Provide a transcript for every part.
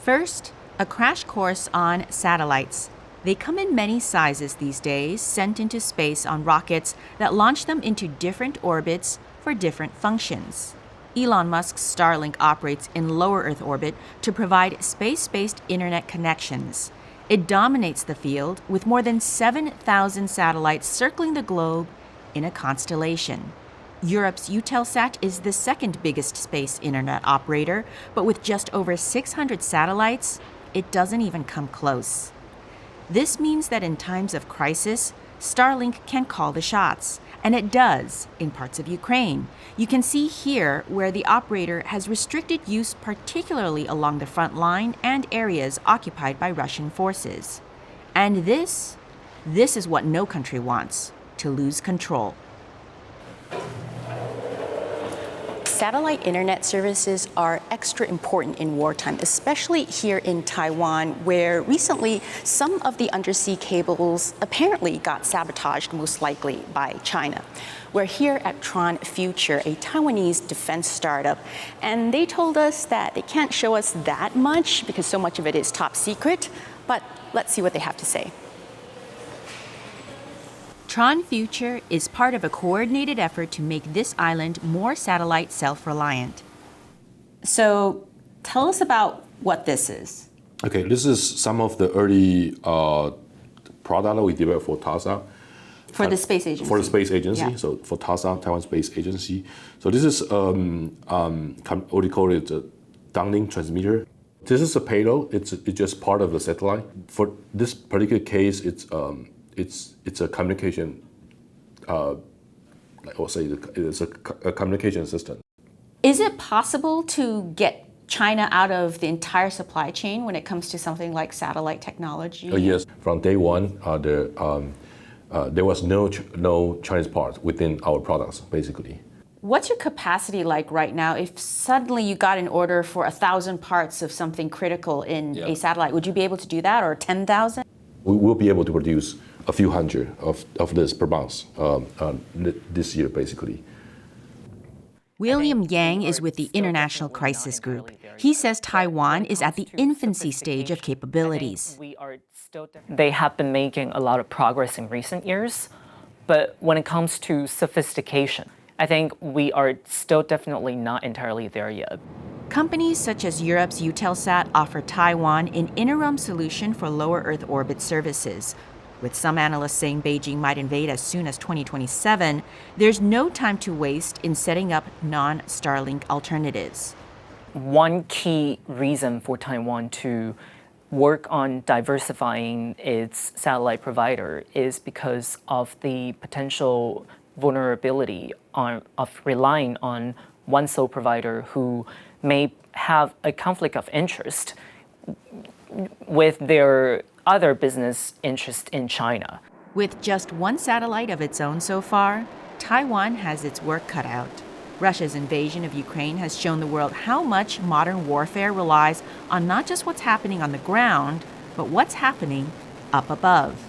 First, a crash course on satellites. They come in many sizes these days, sent into space on rockets that launch them into different orbits for different functions. Elon Musk's Starlink operates in low Earth orbit to provide space-based internet connections. It dominates the field with more than 7,000 satellites circling the globe in a constellation. Europe's Eutelsat is the second biggest space internet operator, but with just over 600 satellites, it doesn't even come close. This means that in times of crisis, Starlink can call the shots, and it does in parts of Ukraine. You can see here where the operator has restricted use, particularly along the front line and areas occupied by Russian forces. And this is what no country wants, to lose control. Satellite internet services are extra important in wartime, especially here in Taiwan, where recently some of the undersea cables apparently got sabotaged, most likely by China. We're here at Tron Future, a Taiwanese defense startup, and they told us that they can't show us that much because so much of it is top secret, but let's see what they have to say. Tron Future is part of a coordinated effort to make this island more satellite self-reliant. So tell us about what this is. Okay, this is some of the early product that we developed for TASA. For the space agency. For the space agency, yeah. So for TASA, Taiwan Space Agency. So this is what we call it a downlink transmitter. This is a payload. It's just part of the satellite. For this particular case, it's a communication, it's a communication system. Is it possible to get China out of the entire supply chain when it comes to something like satellite technology? Yes, from day one, there was no Chinese part within our products, basically. What's your capacity like right now? If suddenly you got an order for 1,000 parts of something critical in a satellite, would you be able to do that, or 10,000? We will be able to produce a few hundred of this per month this year, basically. William Yang is with the International Crisis Group. He says Taiwan is at the infancy stage of capabilities. They have been making a lot of progress in recent years, but when it comes to sophistication, I think we are still definitely not entirely there yet. Companies such as Europe's Eutelsat offer Taiwan an interim solution for lower Earth orbit services. With some analysts saying Beijing might invade as soon as 2027, there's no time to waste in setting up non-Starlink alternatives. One key reason for Taiwan to work on diversifying its satellite provider is because of the potential vulnerability of relying on one sole provider who may have a conflict of interest with their other business interest in China. With just one satellite of its own so far, Taiwan has its work cut out. Russia's invasion of Ukraine has shown the world how much modern warfare relies on not just what's happening on the ground, but what's happening up above.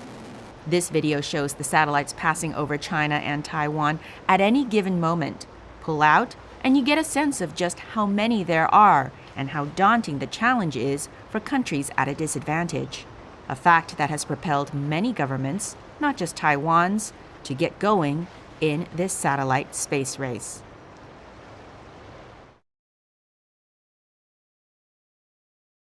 This video shows the satellites passing over China and Taiwan at any given moment. Pull out, and you get a sense of just how many there are and how daunting the challenge is for countries at a disadvantage. A fact that has propelled many governments, not just Taiwan's, to get going in this satellite space race.